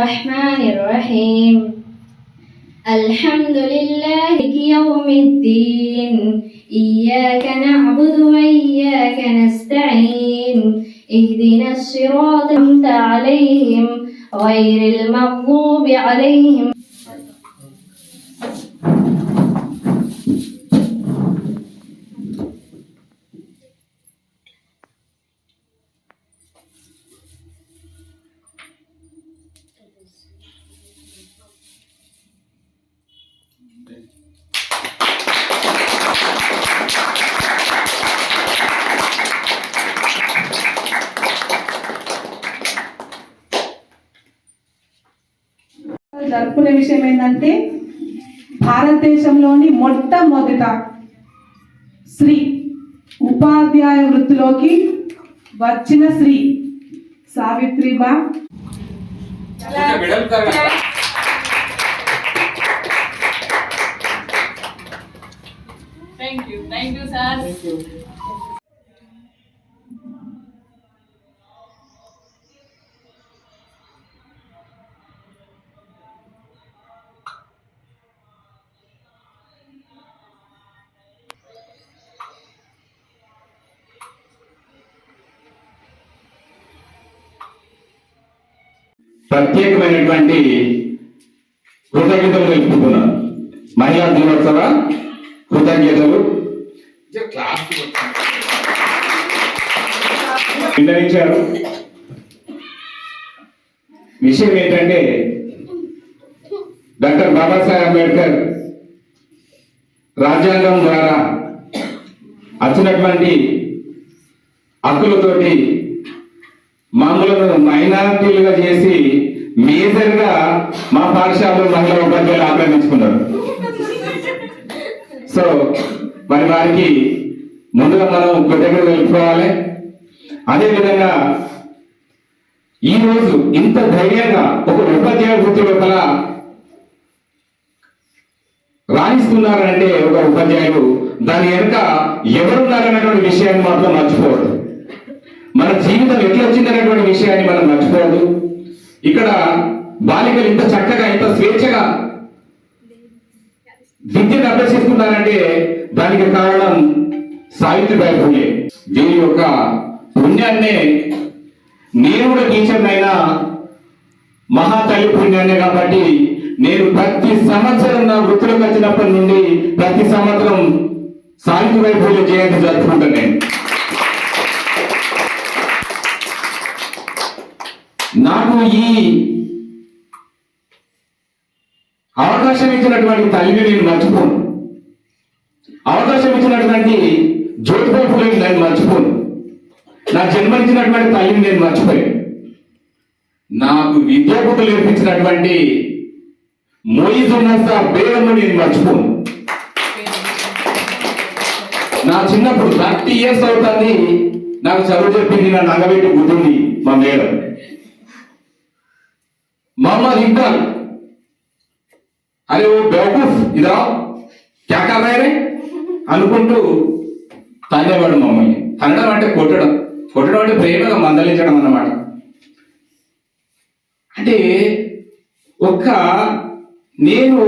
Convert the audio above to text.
Rahmanir-Rahim. Alhamdulillah yawmiddin. Iyyaka na'budu wa iyyaka nasta'in. Ihdinas siratal an'amta 'alaihim ghairil maghdubi 'alaihim. జరుపుకునే విషయం ఏంటంటే భారతదేశంలోని మొట్టమొదట స్త్రీ ఉపాధ్యాయ వృత్తిలోకి వచ్చిన స్త్రీ సావిత్రిబా. Thank you sir. ప్రత్యేకమైనటువంటి కృతజ్ఞతలు తెలుపుతున్నాను. మహిళా దినోత్సవ కృతజ్ఞతలు నిర్ణయించారు. విషయం ఏంటంటే డాక్టర్ బాబాసాహెబ్ అంబేద్కర్ రాజ్యాంగం ద్వారా వచ్చినటువంటి హక్కులతోటి మామూలుగా మైనారిటీలుగా చేసి మేజర్ గా మా పాఠశాలలో మహిళా ఉపాధ్యాయులు ఆక్రమించుకున్నారు. సో మరి వారికి ముందుగా మనం కృతజ్ఞతలు తెలుపుకోవాలి. అదేవిధంగా ఈ రోజు ఇంత ధైర్యంగా ఒక ఉపాధ్యాయ వృత్తి లోపల రాణిస్తున్నారంటే ఒక ఉపాధ్యాయులు దాని వెనుక ఎవరున్నారనేటువంటి విషయాన్ని మాత్రం మర్చిపోవద్దు. మన జీవితం ఎట్లా వచ్చిందనేటువంటి విషయాన్ని మనం మర్చిపోవద్దు. ఇక్కడ బాలికలు ఇంత చక్కగా ఇంత స్వేచ్ఛగా విద్యను అభ్యసిస్తున్నారంటే దానికి కారణం సావిత్రిబాయి ఫులే. దీని యొక్క పుణ్యాన్నే నేను కూడా టీచర్ అయినా మహాతల్లి పుణ్యాన్నే కాబట్టి నేను ప్రతి సంవత్సరం నా వృత్తిలోకి వచ్చినప్పటి నుండి ప్రతి సంవత్సరం సావిత్రిబాయి ఫులే జయంతి జరుపుకుంటాను. నేను నాకు ఈ అవకాశం ఇచ్చినటువంటి తల్లిని నేను మర్చిపోను. అవకాశం ఇచ్చినటువంటి జ్యోతిబా ఫులేని నేను మర్చిపోను. నా జన్మనిచ్చినటువంటి తల్లిని నేను మర్చిపోయాను. నాకు విద్యాబుద్ధులు నేర్పించినటువంటి మొయిజున్నసా బేగంను నేను మర్చిపోను. నా చిన్నప్పుడు 30 years అవుతుంది నాకు చదువు చెప్పింది నా నగబెట్టి గుర్తుంది మా మేడం मोहम्मद इकबाल. अरे वो बेवकूफ इधर आओ क्या कर रहे रे అనుకుంటూ తనేవాడు మమ్మల్ని. అనడం అంటే కొట్టడం, కొట్టడం అంటే ప్రేమగా మందలించడం అన్నమాట. అంటే ఒక్క నేను